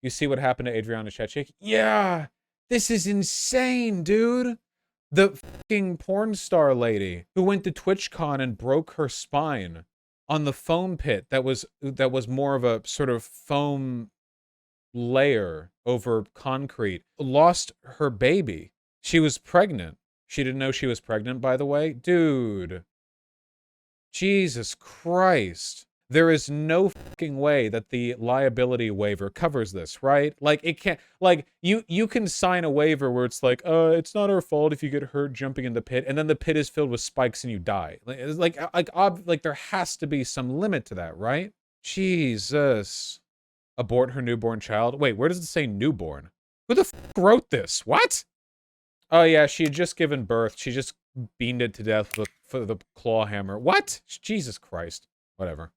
You see what happened to Adriana Chechik? Yeah, this is insane, dude. The fucking porn star lady who went to TwitchCon and broke her spine on the foam pit that was more of a sort of foam layer over concrete, lost her baby. She was pregnant. She didn't know she was pregnant, by the way. Dude. Jesus Christ. There is no fucking way that the liability waiver covers this, right? Like, it can't, like, you can sign a waiver where it's like, it's not our fault if you get hurt jumping in the pit, and then the pit is filled with spikes and you die. Like there has to be some limit to that, right? Jesus. Abort her newborn child. Wait, where does it say newborn? Who the fuck wrote this? What? Oh yeah, she had just given birth. She just beamed it to death with the claw hammer. What? Jesus Christ. Whatever.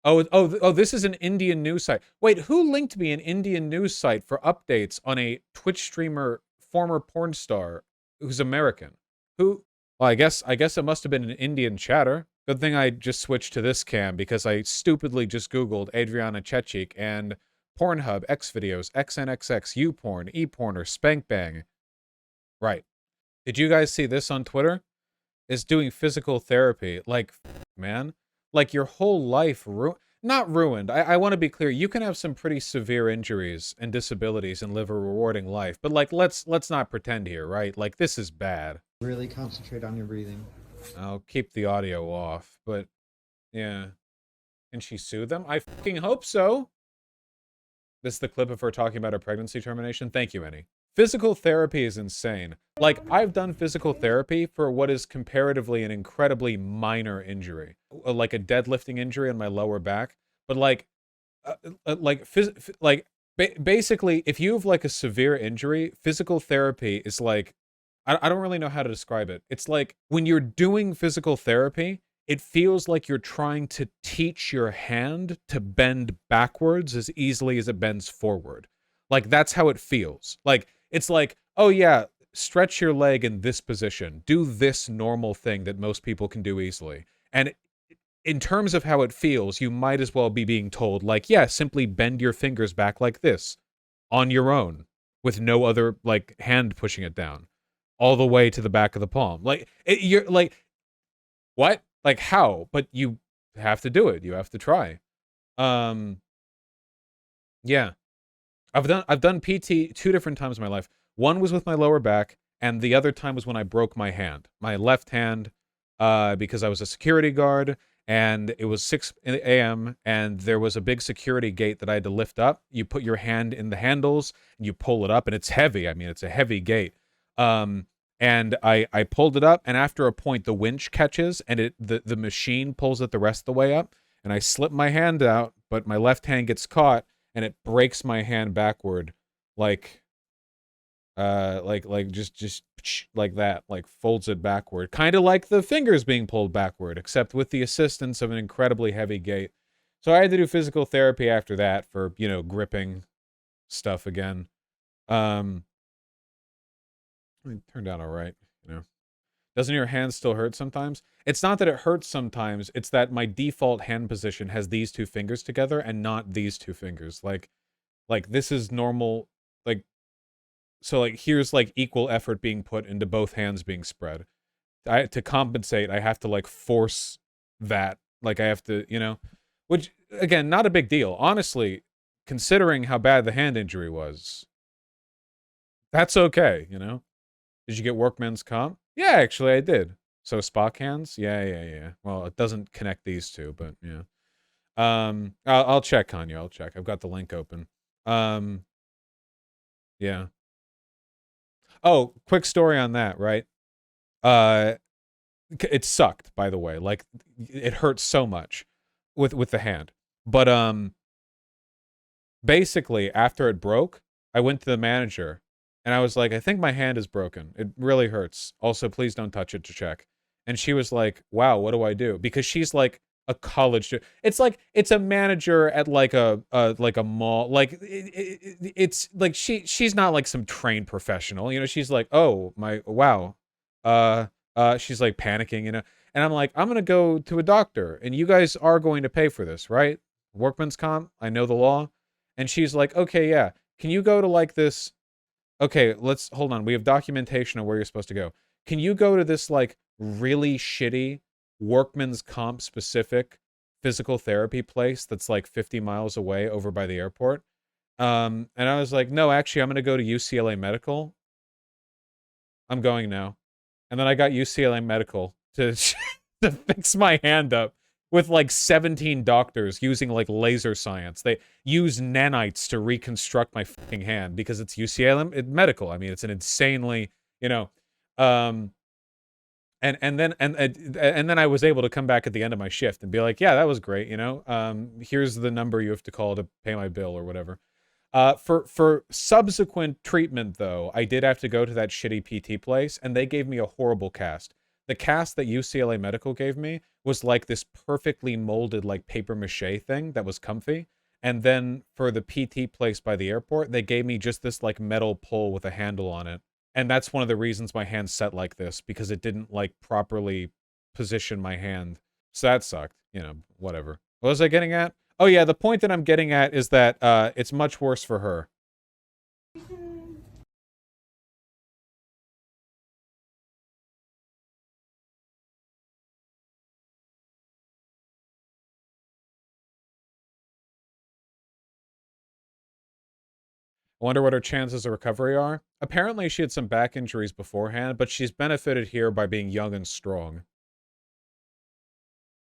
Oh, this is an Indian news site. Wait, who linked me an Indian news site for updates on a Twitch streamer, former porn star, who's American? Who? Well, I guess it must have been an Indian chatter. Good thing I just switched to this cam because I stupidly just Googled Adriana Chechik and Pornhub, Xvideos, XNXX, YouPorn, ePorn, or Spank Bang. Right. Did you guys see this on Twitter? Is doing physical therapy. Like, man, like your whole life not ruined. I want to be clear. You can have some pretty severe injuries and disabilities and live a rewarding life. But like, let's not pretend here, right? Like, this is bad. Really concentrate on your breathing. I'll keep the audio off, but yeah. Can she sue them? I fucking hope so. This is the clip of her talking about her pregnancy termination. Thank you, Annie. Physical therapy is insane. Like, I've done physical therapy for what is comparatively an incredibly minor injury. Like a deadlifting injury on my lower back. But basically, if you have like a severe injury, physical therapy is like, I don't really know how to describe it. It's like when you're doing physical therapy, it feels like you're trying to teach your hand to bend backwards as easily as it bends forward. Like, that's how it feels. Like, it's like, oh yeah, stretch your leg in this position. Do this normal thing that most people can do easily. And in terms of how it feels, you might as well be being told, like, yeah, simply bend your fingers back like this on your own with no other, like, hand pushing it down all the way to the back of the palm. Like, you're like, what? Like, how? But you have to do it. You have to try. Yeah. I've done PT 2 different times in my life. One was with my lower back, and the other time was when I broke my hand. My left hand, because I was a security guard, and it was 6 a.m., and there was a big security gate that I had to lift up. You put your hand in the handles, and you pull it up, and it's heavy. I mean, it's a heavy gate. And I pulled it up, and after a point, the winch catches, and the machine pulls it the rest of the way up, and I slip my hand out, but my left hand gets caught, and it breaks my hand backward, like just like that, like folds it backward, kind of like the fingers being pulled backward, except with the assistance of an incredibly heavy gate. So I had to do physical therapy after that for, you know, gripping stuff again. It turned out all right, you know. Doesn't your hand still hurt sometimes? It's not that it hurts sometimes, it's that my default hand position has these two fingers together and not these two fingers. Like this is normal, like, so like here's like equal effort being put into both hands being spread. To compensate, I have to like force that. Like I have to, you know, which again, not a big deal. Honestly, considering how bad the hand injury was, that's okay, you know? Did you get workman's comp? Yeah, actually, I did. So Spock hands? Yeah. Well, it doesn't connect these two, but yeah. I'll check, Kanye. I'll check. I've got the link open. Yeah. Oh, quick story on that, right? It sucked, by the way. Like, it hurt so much with the hand. But basically, after it broke, I went to the manager and I was like, I think my hand is broken. It really hurts. Also, please don't touch it to check. And she was like, wow, what do I do? Because she's like a college. It's like, it's a manager at like a mall. Like it's like, she's not like some trained professional, you know, she's like, oh my, wow. She's like panicking, you know, and I'm like, I'm going to go to a doctor and you guys are going to pay for this, right? Workman's comp. I know the law. And she's like, okay, yeah, can you go to like this? Okay, let's hold on. We have documentation of where you're supposed to go. Can you go to this like really shitty workman's comp specific physical therapy place that's like 50 miles away over by the airport? And I was like, no, actually, I'm going to go to UCLA Medical. I'm going now. And then I got UCLA Medical to to fix my hand up with like 17 doctors using like laser science. They use nanites to reconstruct my fucking hand because it's UCLA Medical. I mean, it's an insanely, you know, um and then I was able to come back at the end of my shift and be like, yeah, that was great, you know. Here's the number you have to call to pay my bill or whatever. For subsequent treatment, though, I did have to go to that shitty PT place, and they gave me a horrible cast. The cast that UCLA Medical gave me was like this perfectly molded, like paper mache thing that was comfy. And then for the PT place by the airport, they gave me just this like metal pole with a handle on it. And that's one of the reasons my hand's set like this, because it didn't like properly position my hand. So that sucked. You know, whatever. What was I getting at? Oh yeah, the point that I'm getting at is that it's much worse for her. I wonder what her chances of recovery are. Apparently she had some back injuries beforehand, but she's benefited here by being young and strong.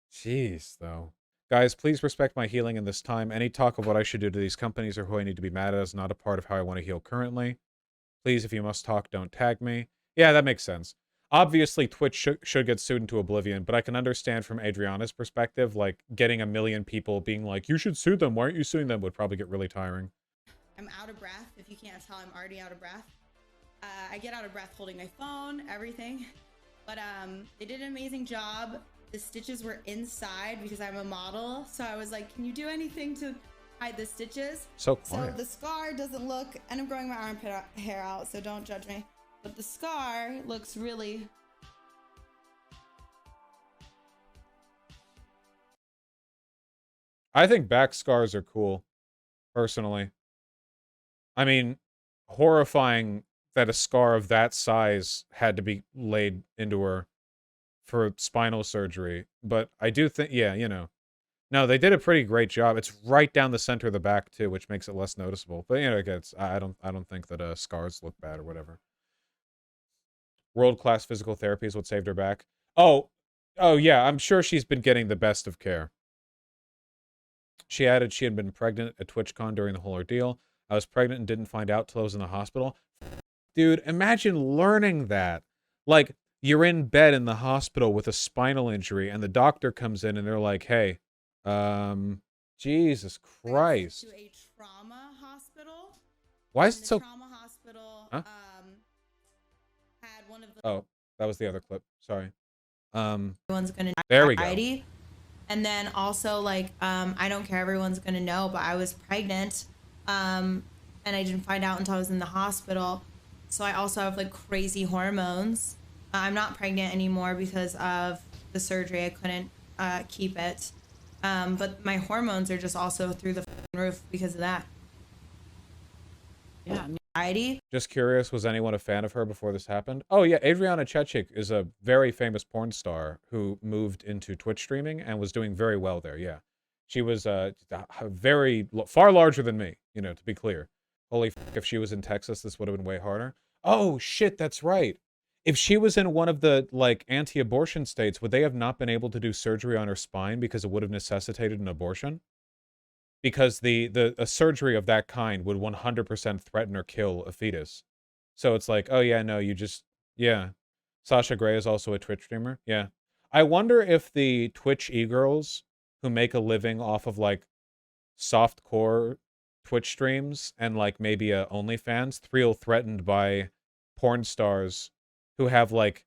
Jeez, though. Guys, please respect my healing in this time. Any talk of what I should do to these companies or who I need to be mad at is not a part of how I want to heal currently. Please, if you must talk, don't tag me. Yeah, that makes sense. Obviously, Twitch should get sued into oblivion, but I can understand from Adriana's perspective, like, getting a million people being like, you should sue them, why aren't you suing them, would probably get really tiring. I'm out of breath. If you can't tell, I'm already out of breath. I get out of breath holding my phone, everything. But they did an amazing job. The stitches were inside because I'm a model. So I was like, can you do anything to hide the stitches? So quiet. So the scar doesn't look, and I'm growing my armpit hair out, so don't judge me. But the scar looks really... I think back scars are cool, personally. I mean, horrifying that a scar of that size had to be laid into her for spinal surgery. But I do think, yeah, you know. No, they did a pretty great job. It's right down the center of the back, too, which makes it less noticeable. But, you know, I don't think that scars look bad or whatever. World-class physical therapy is what saved her back. Oh, yeah, I'm sure she's been getting the best of care. She added she had been pregnant at TwitchCon during the whole ordeal. I was pregnant and didn't find out till I was in the hospital. Dude, imagine learning that. Like, you're in bed in the hospital with a spinal injury, and the doctor comes in and they're like, hey, Jesus Christ. To a trauma hospital. Why is it so... Trauma hospital, huh? had one of the... Oh, that was the other clip. Sorry. Everyone's gonna there we go. And then also, like, I don't care, everyone's gonna know, but I was pregnant, and I didn't find out until I was in the hospital. So I also have, like, crazy hormones. I'm not pregnant anymore because of the surgery. I couldn't keep it. But my hormones are just also through the roof because of that. Yeah, anxiety. Just curious, was anyone a fan of her before this happened? Oh yeah, Adriana Chechik is a very famous porn star who moved into Twitch streaming and was doing very well there, yeah. She was far larger than me, you know, to be clear. Holy f***, if she was in Texas, this would have been way harder. Oh shit, that's right. If she was in one of the, like, anti-abortion states, would they have not been able to do surgery on her spine because it would have necessitated an abortion? Because a surgery of that kind would 100% threaten or kill a fetus. So it's like, oh yeah, no, you just, yeah. Sasha Grey is also a Twitch streamer, yeah. I wonder if the Twitch e-girls who make a living off of, like, softcore Twitch streams and, like, maybe OnlyFans feel threatened by porn stars who have, like,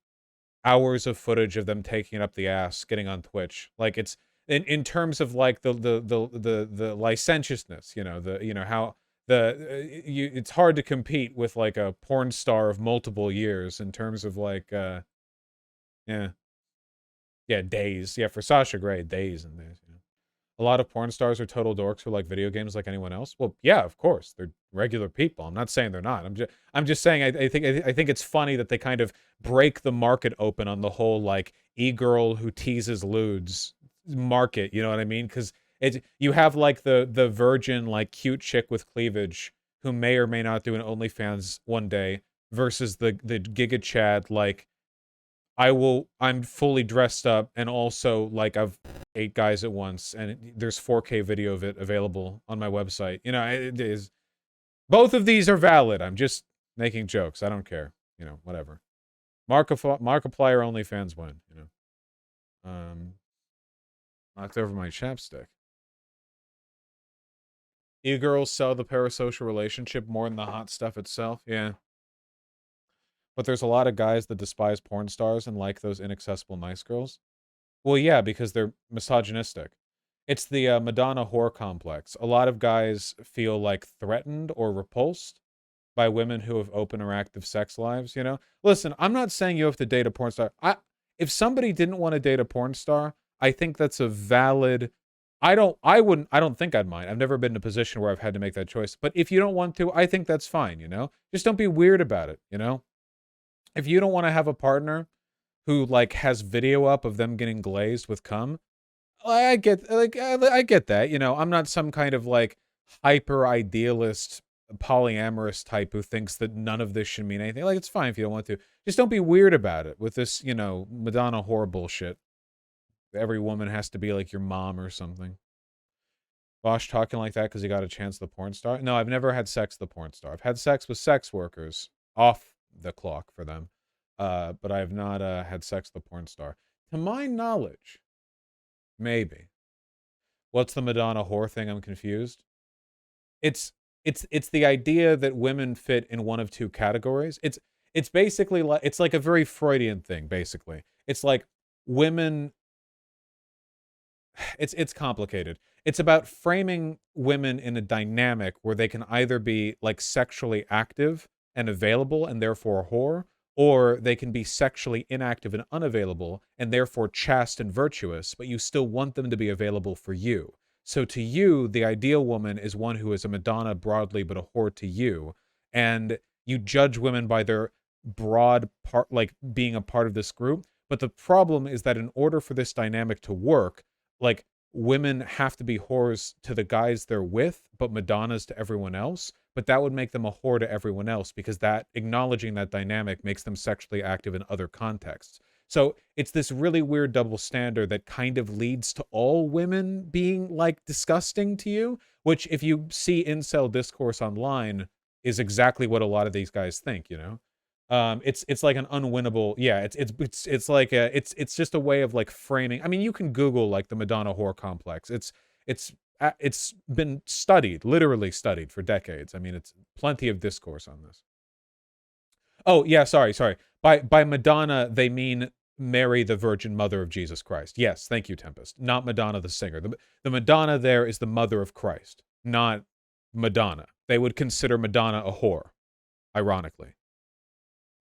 hours of footage of them taking it up the ass, getting on Twitch. Like, it's in terms of, like, the licentiousness, you know, how it's hard to compete with, like, a porn star of multiple years in terms of, like, yeah, days. Yeah, for Sasha Grey, days and days. A lot of porn stars are total dorks who like video games like anyone else. Well, yeah, of course, they're regular people. I'm not saying they're not. I'm just saying I think it's funny that they kind of break the market open on the whole like e-girl who teases lewds market. You know what I mean? Because you have like the virgin like cute chick with cleavage who may or may not do an OnlyFans one day versus the Giga Chad like I'm fully dressed up and also like I've 8 guys at once and there's 4K video of it available on my website. You know, it is both of these are valid. I'm just making jokes. I don't care. You know, whatever. Markiplier OnlyFans win, you know. Knocked over my chapstick. E-girls sell the parasocial relationship more than the hot stuff itself. Yeah. But there's a lot of guys that despise porn stars and like those inaccessible nice girls. Well, yeah, because they're misogynistic. It's the Madonna whore complex. A lot of guys feel like threatened or repulsed by women who have open or active sex lives, you know? Listen, I'm not saying you have to date a porn star. If somebody didn't want to date a porn star, I think that's a valid I don't think I'd mind. I've never been in a position where I've had to make that choice. But if you don't want to, I think that's fine, you know? Just don't be weird about it, you know? If you don't want to have a partner who like has video up of them getting glazed with cum, I get that. You know, I'm not some kind of like hyper idealist polyamorous type who thinks that none of this should mean anything. Like it's fine if you don't want to. Just don't be weird about it with this, you know, Madonna whore bullshit. Every woman has to be like your mom or something. Bosch talking like that because he got a chance with the porn star. No, I've never had sex with the porn star. I've had sex with sex workers off the clock for them. But I have not had sex with a porn star. To my knowledge, maybe. What's the Madonna whore thing? I'm confused. It's the idea that women fit in one of two categories. It's basically like it's like a very Freudian thing. Basically, it's like women. It's complicated. It's about framing women in a dynamic where they can either be like sexually active and available and therefore a whore, or they can be sexually inactive and unavailable and therefore chaste and virtuous, but you still want them to be available for you. So to you, the ideal woman is one who is a Madonna broadly, but a whore to you. And you judge women by their broad part, like being a part of this group. But the problem is that in order for this dynamic to work, like women have to be whores to the guys they're with, but Madonnas to everyone else. But that would make them a whore to everyone else because that acknowledging that dynamic makes them sexually active in other contexts. So it's this really weird double standard that kind of leads to all women being like disgusting to you, which if you see incel discourse online is exactly what a lot of these guys think, you know? It's like an unwinnable, yeah, it's like it's just a way of like framing. I mean, you can Google like the Madonna whore complex. It's been studied, literally studied for decades. I mean, it's plenty of discourse on this. Oh, yeah, sorry. By Madonna, they mean Mary, the Virgin Mother of Jesus Christ. Yes, thank you, Tempest. Not Madonna the singer. The Madonna there is the mother of Christ, not Madonna. They would consider Madonna a whore, ironically.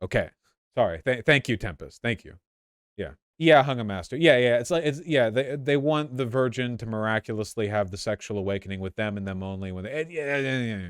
Okay. Sorry. Thank you, Tempest. Thank you. Yeah. Yeah, Hung a Master. Yeah. Yeah, they want the virgin to miraculously have the sexual awakening with them and them only when they yeah.